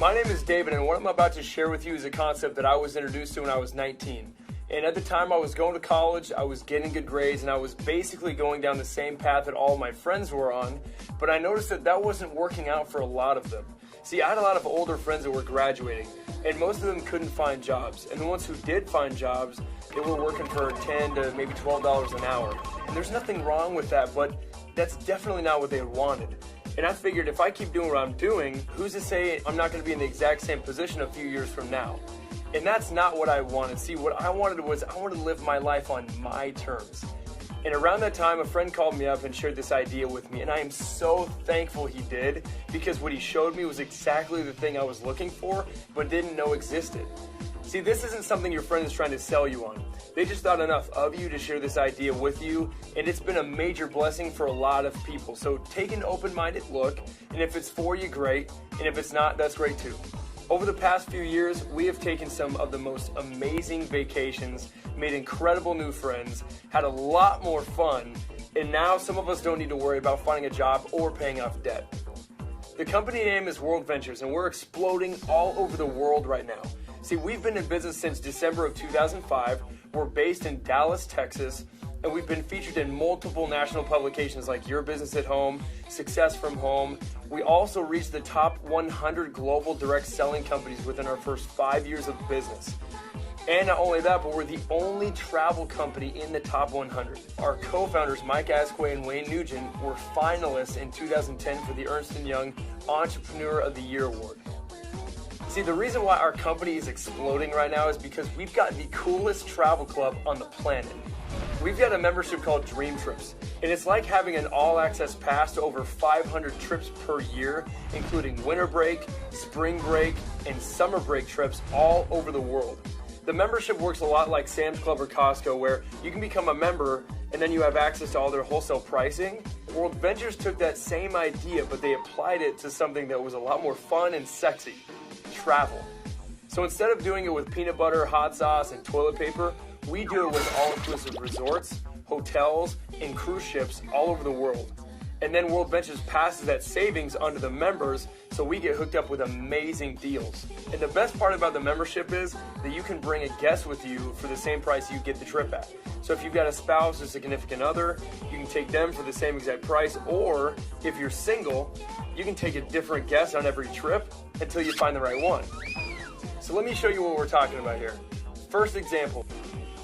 My name is David, and what I'm about to share with you is a concept that I was introduced to when I was 19. And at the time I was going to college, I was getting good grades, and I was basically going down the same path that all my friends were on, but I noticed that that wasn't working out for a lot of them. See, I had a lot of older friends that were graduating, and most of them couldn't find jobs. And the ones who did find jobs, they were working for $10 to maybe $12 an hour. And there's nothing wrong with that, but that's definitely not what they wanted. And I figured if I keep doing what I'm doing, who's to say I'm not going to be in the exact same position a few years from now? And that's not what I wanted. See, what I wanted was I wanted to live my life on my terms. And around that time, a friend called me up and shared this idea with me, and I am so thankful he did, because what he showed me was exactly the thing I was looking for, but didn't know existed. See, this isn't something your friend is trying to sell you on. They just thought enough of you to share this idea with you, and it's been a major blessing for a lot of people. So take an open-minded look, and if it's for you, great, and if it's not, that's great too. Over the past few years, we have taken some of the most amazing vacations, made incredible new friends, had a lot more fun, and now some of us don't need to worry about finding a job or paying off debt. The company name is World Ventures, and we're exploding all over the world right now. See, we've been in business since December of 2005. We're based in Dallas, Texas, and we've been featured in multiple national publications like Your Business at Home, Success from Home. We also reached the top 100 global direct selling companies within our first 5 years of business. And not only that, but we're the only travel company in the top 100. Our co-founders, Mike Asquith and Wayne Nugent, were finalists in 2010 for the Ernst & Young Entrepreneur of the Year Award. See, the reason why our company is exploding right now is because we've got the coolest travel club on the planet. We've got a membership called Dream Trips, and it's like having an all-access pass to over 500 trips per year, including winter break, spring break, and summer break trips all over the world. The membership works a lot like Sam's Club or Costco, where you can become a member and then you have access to all their wholesale pricing. World Ventures took that same idea, but they applied it to something that was a lot more fun and sexy: travel. So instead of doing it with peanut butter, hot sauce, and toilet paper, we do it with all-inclusive resorts, hotels, and cruise ships all over the world. And then World Ventures passes that savings onto the members, so we get hooked up with amazing deals. And the best part about the membership is that you can bring a guest with you for the same price you get the trip at. So if you've got a spouse or significant other, you can take them for the same exact price, or if you're single, you can take a different guest on every trip until you find the right one. So let me show you what we're talking about here. First example.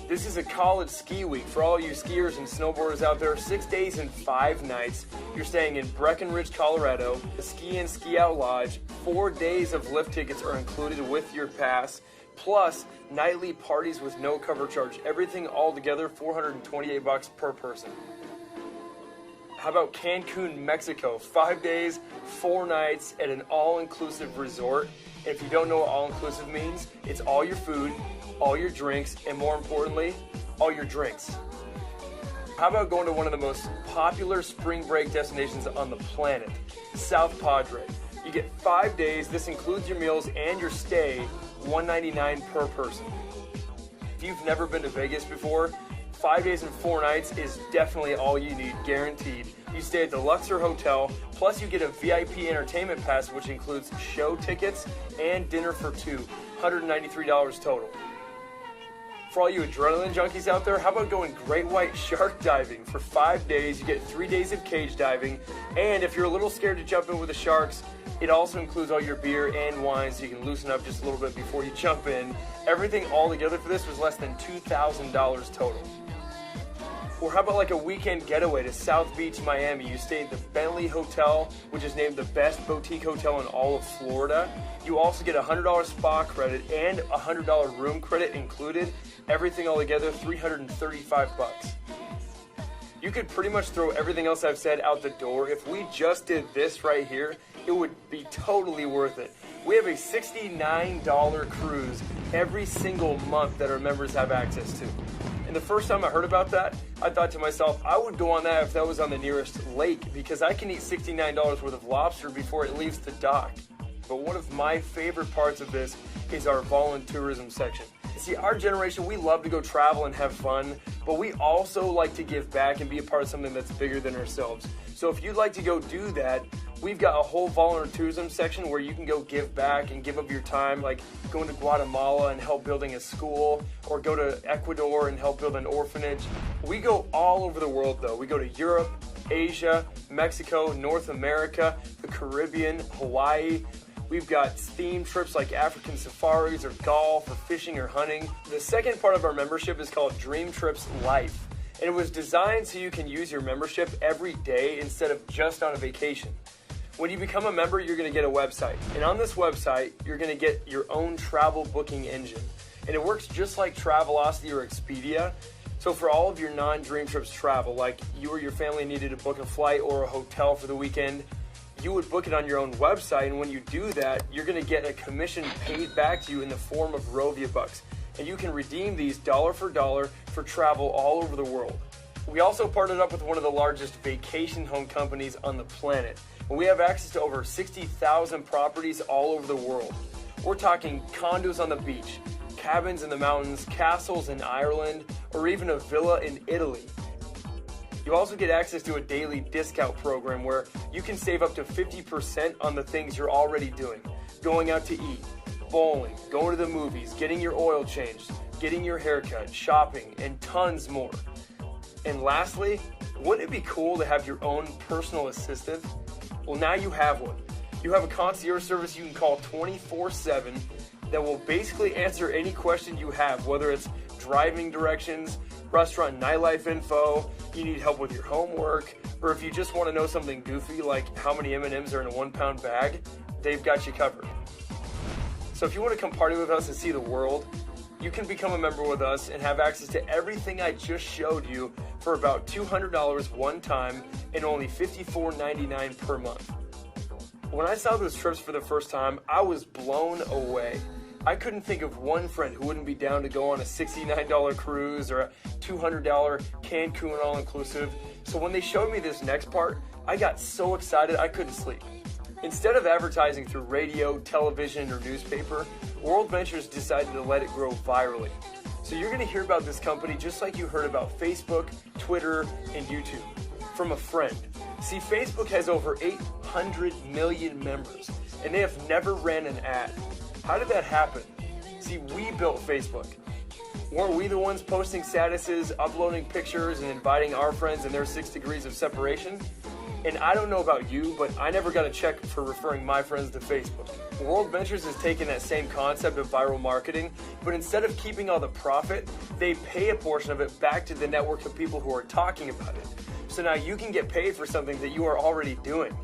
This is a college ski week. For all you skiers and snowboarders out there, 6 days and 5 nights. You're staying in Breckenridge, Colorado, a ski in ski out lodge. 4 days of lift tickets are included with your pass, plus nightly parties with no cover charge. Everything all together, $428 per person. How about Cancun, Mexico? 5 days, 4 nights at an all-inclusive resort. And if you don't know what all-inclusive means, it's all your food, all your drinks, and more importantly, all your drinks. How about going to one of the most popular spring break destinations on the planet, South Padre? You get 5 days. This includes your meals and your stay, $199 per person. If you've never been to Vegas before, 5 days and 4 nights is definitely all you need, guaranteed. You stay at the Luxor Hotel, plus you get a VIP entertainment pass, which includes show tickets and dinner for two, $193 total. For all you adrenaline junkies out there, how about going great white shark diving? For 5 days, you get 3 days of cage diving, and if you're a little scared to jump in with the sharks, it also includes all your beer and wine, so you can loosen up just a little bit before you jump in. Everything all together for this was less than $2,000 total. Or how about like a weekend getaway to South Beach, Miami? You stay at the Bentley Hotel, which is named the best boutique hotel in all of Florida. You also get a $100 spa credit and a $100 room credit included. Everything all together, $335. You could pretty much throw everything else I've said out the door. If we just did this right here, it would be totally worth it. We have a $69 cruise every single month that our members have access to. And the first time I heard about that, I thought to myself, I would go on that if that was on the nearest lake, because I can eat $69 worth of lobster before it leaves the dock. But one of my favorite parts of this is our volunteerism section. See, our generation, we love to go travel and have fun, but we also like to give back and be a part of something that's bigger than ourselves. So if you'd like to go do that, We've got a whole volunteerism section where you can go give back and give up your time, like going to Guatemala and help building a school, or go to Ecuador and help build an orphanage. We go all over the world though. We go to Europe, Asia, Mexico, North America, the Caribbean, Hawaii. We've got themed trips like African safaris or golf or fishing or hunting. The second part of our membership is called Dream Trips Life. And it was designed so you can use your membership every day instead of just on a vacation. When you become a member, you're going to get a website. And on this website, you're going to get your own travel booking engine. And it works just like Travelocity or Expedia. So for all of your non-Dream Trips travel, like you or your family needed to book a flight or a hotel for the weekend, you would book it on your own website. And when you do that, you're going to get a commission paid back to you in the form of Rovia bucks. And you can redeem these dollar for travel all over the world. We also partnered up with one of the largest vacation home companies on the planet. And we have access to over 60,000 properties all over the world. We're talking condos on the beach, cabins in the mountains, castles in Ireland, or even a villa in Italy. You also get access to a daily discount program where you can save up to 50% on the things you're already doing. Going out to eat, bowling, going to the movies, getting your oil changed, getting your haircut, shopping, and tons more. And lastly, wouldn't it be cool to have your own personal assistant? Well, now you have one. You have a concierge service you can call 24/7 that will basically answer any question you have, whether it's driving directions, restaurant nightlife info, you need help with your homework, or if you just want to know something goofy like how many M&Ms are in a 1-pound bag, they've got you covered. So if you want to come party with us and see the world, you can become a member with us and have access to everything I just showed you for about $200 one time and only $54.99 per month. When I saw those trips for the first time, I was blown away. I couldn't think of one friend who wouldn't be down to go on a $69 cruise or a $200 Cancun all-inclusive. So when they showed me this next part, I got so excited I couldn't sleep. Instead of advertising through radio, television, or newspaper, World Ventures decided to let it grow virally. So you're going to hear about this company just like you heard about Facebook, Twitter, and YouTube from a friend. See, Facebook has over 800 million members, and they have never ran an ad. How did that happen? See, we built Facebook. Weren't we the ones posting statuses, uploading pictures, and inviting our friends in their 6 degrees of separation? And I don't know about you, but I never got a check for referring my friends to Facebook. World Ventures has taken that same concept of viral marketing, but instead of keeping all the profit, they pay a portion of it back to the network of people who are talking about it. So now you can get paid for something that you are already doing.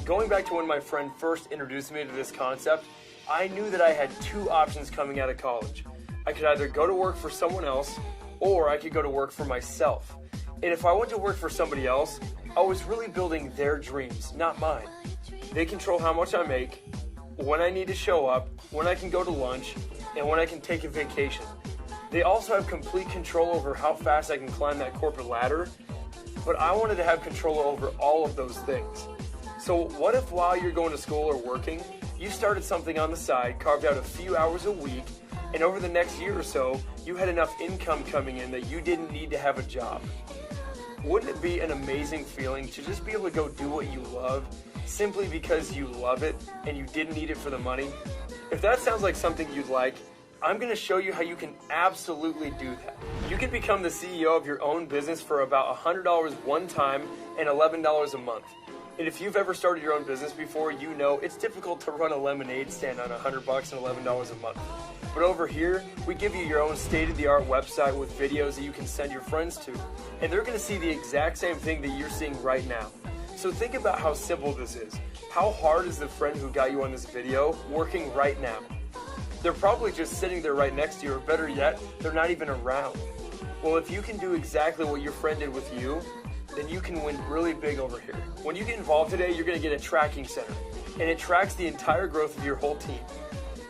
Going back to when my friend first introduced me to this concept, I knew that I had 2 options coming out of college. I could either go to work for someone else, or I could go to work for myself. And if I went to work for somebody else, I was really building their dreams, not mine. They control how much I make, when I need to show up, when I can go to lunch, and when I can take a vacation. They also have complete control over how fast I can climb that corporate ladder, but I wanted to have control over all of those things. So what if while you're going to school or working, you started something on the side, carved out a few hours a week, and over the next year or so, you had enough income coming in that you didn't need to have a job? Wouldn't it be an amazing feeling to just be able to go do what you love simply because you love it and you didn't need it for the money? If that sounds like something you'd like, I'm going to show you how you can absolutely do that. You can become the CEO of your own business for about $100 one time and $11 a month. And if you've ever started your own business before, you know it's difficult to run a lemonade stand on $100 and $11 a month. But over here, we give you your own state-of-the-art website with videos that you can send your friends to. And they're going to see the exact same thing that you're seeing right now. So think about how simple this is. How hard is the friend who got you on this video working right now? They're probably just sitting there right next to you, or better yet, they're not even around. Well, if you can do exactly what your friend did with you, then you can win really big over here. When you get involved today, you're going to get a tracking center, and it tracks the entire growth of your whole team.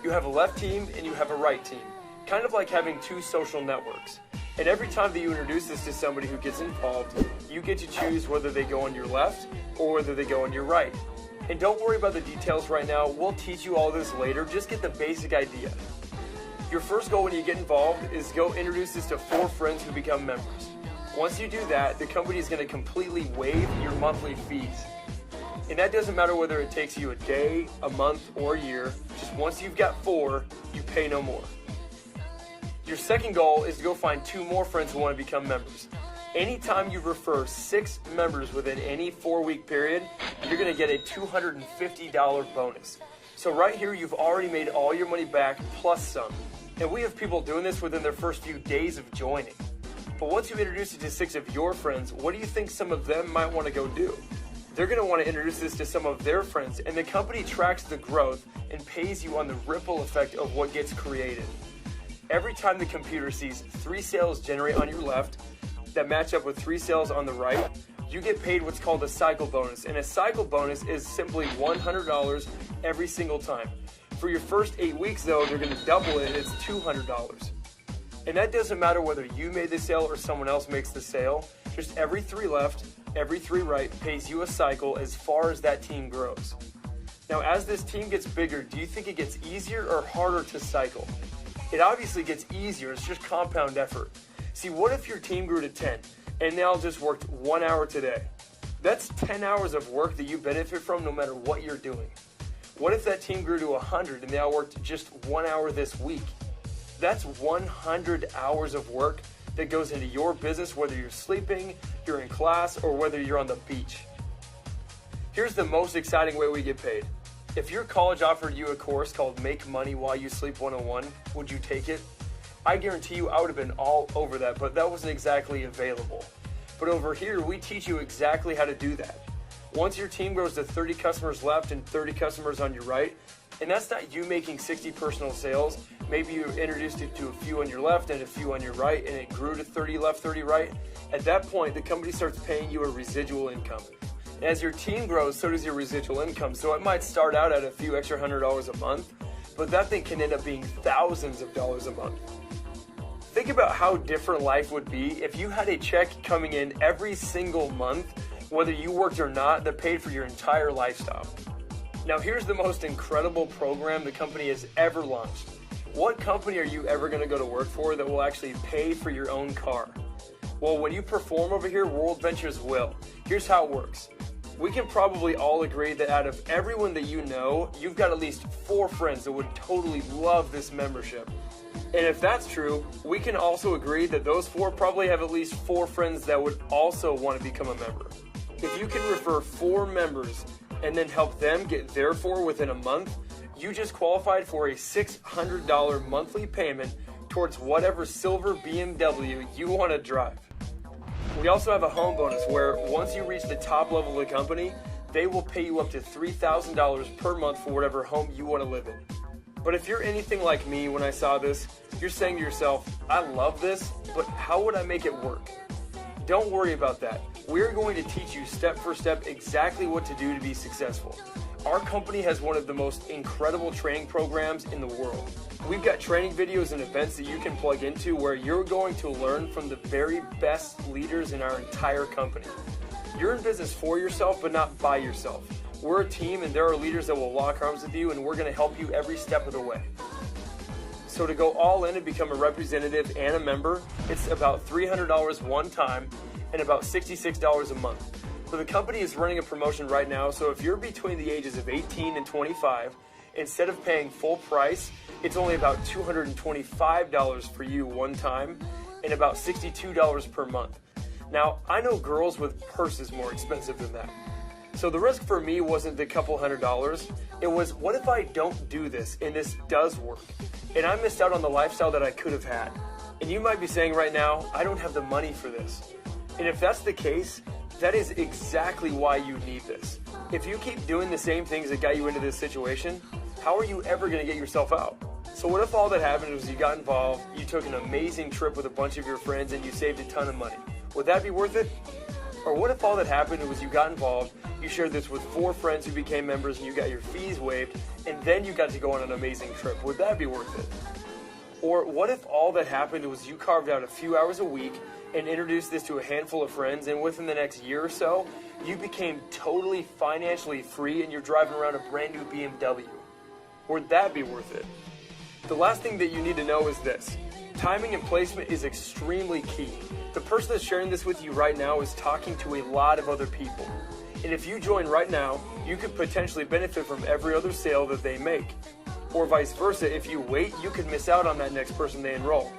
You have a left team and you have a right team, kind of like having 2 social networks. And every time that you introduce this to somebody who gets involved, you get to choose whether they go on your left or whether they go on your right. And don't worry about the details right now. We'll teach you all this later. Just get the basic idea. Your first goal when you get involved is go introduce this to 4 friends who become members. Once you do that, the company is going to completely waive your monthly fees. And that doesn't matter whether it takes you a day, a month, or a year. Just once you've got 4, you pay no more. Your second goal is to go find 2 more friends who want to become members. Anytime you refer 6 members within any 4-week period, you're going to get a $250 bonus. So right here, you've already made all your money back plus some. And we have people doing this within their first few days of joining. But once you introduce it to 6 of your friends, what do you think some of them might want to go do? They're going to want to introduce this to some of their friends, and the company tracks the growth and pays you on the ripple effect of what gets created. Every time the computer sees 3 sales generate on your left that match up with 3 sales on the right, you get paid what's called a cycle bonus. And a cycle bonus is simply $100 every single time. For your first 8 weeks, though, they're going to double it. It's $200. And that doesn't matter whether you made the sale or someone else makes the sale. Just every 3 left, every 3 right pays you a cycle as far as that team grows. Now, as this team gets bigger, do you think it gets easier or harder to cycle? It obviously gets easier. It's just compound effort. See, what if your team grew to 10 and they all just worked 1 hour today? That's 10 hours of work that you benefit from no matter what you're doing. What if that team grew to 100 and they all worked just 1 hour this week? That's 100 hours of work that goes into your business, whether you're sleeping, you're in class, or whether you're on the beach. Here's the most exciting way we get paid. If your college offered you a course called Make Money While You Sleep 101, would you take it? I guarantee you I would have been all over that, but that wasn't exactly available. But over here, we teach you exactly how to do that. Once your team grows to 30 customers left and 30 customers on your right, and that's not you making 60 personal sales, maybe you introduced it to a few on your left and a few on your right, and it grew to 30 left, 30 right. At that point, the company starts paying you a residual income. As your team grows, so does your residual income. So it might start out at a few extra $100 a month, but that thing can end up being thousands of dollars a month. Think about how different life would be if you had a check coming in every single month, whether you worked or not, that paid for your entire lifestyle. Now here's the most incredible program the company has ever launched. What company are you ever going to go to work for that will actually pay for your own car? Well, when you perform over here, World Ventures will. Here's how it works. We can probably all agree that out of everyone that you know, you've got at least 4 friends that would totally love this membership. And if that's true, we can also agree that those 4 probably have at least 4 friends that would also want to become a member. If you can refer 4 members and then help them get their 4 within a month, you just qualified for a $600 monthly payment towards whatever silver BMW you want to drive. We also have a home bonus where once you reach the top level of the company, they will pay you up to $3,000 per month for whatever home you want to live in. But if you're anything like me when I saw this, you're saying to yourself, I love this, but how would I make it work? Don't worry about that. We're going to teach you step for step exactly what to do to be successful. Our company has one of the most incredible training programs in the world. We've got training videos and events that you can plug into where you're going to learn from the very best leaders in our entire company. You're in business for yourself, but not by yourself. We're a team and there are leaders that will lock arms with you and we're going to help you every step of the way. So to go all in and become a representative and a member, it's about $300 one time and about $66 a month. So the company is running a promotion right now, so if you're between the ages of 18 and 25, instead of paying full price, it's only about $225 for you one time and about $62 per month. Now, I know girls with purses more expensive than that. So the risk for me wasn't the couple $100. It was, what if I don't do this and this does work? And I missed out on the lifestyle that I could have had. And you might be saying right now, I don't have the money for this. And if that's the case, that is exactly why you need this. If you keep doing the same things that got you into this situation, how are you ever going to get yourself out? So what if all that happened was you got involved, you took an amazing trip with a bunch of your friends, and you saved a ton of money? Would that be worth it? Or what if all that happened was you got involved, you shared this with 4 friends who became members, and you got your fees waived, and then you got to go on an amazing trip? Would that be worth it? Or what if all that happened was you carved out a few hours a week and introduced this to a handful of friends, and within the next year or so, you became totally financially free and you're driving around a brand new BMW? Would that be worth it? The last thing that you need to know is this. Timing and placement is extremely key. The person that's sharing this with you right now is talking to a lot of other people. And if you join right now, you could potentially benefit from every other sale that they make. Or vice versa, if you wait, you could miss out on that next person they enroll.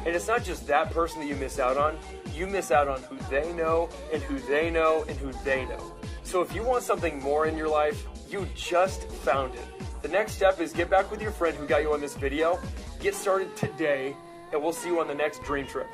And it's not just that person that you miss out on. You miss out on who they know, and who they know, and who they know. So if you want something more in your life, you just found it. The next step is get back with your friend who got you on this video, get started today, and we'll see you on the next dream trip.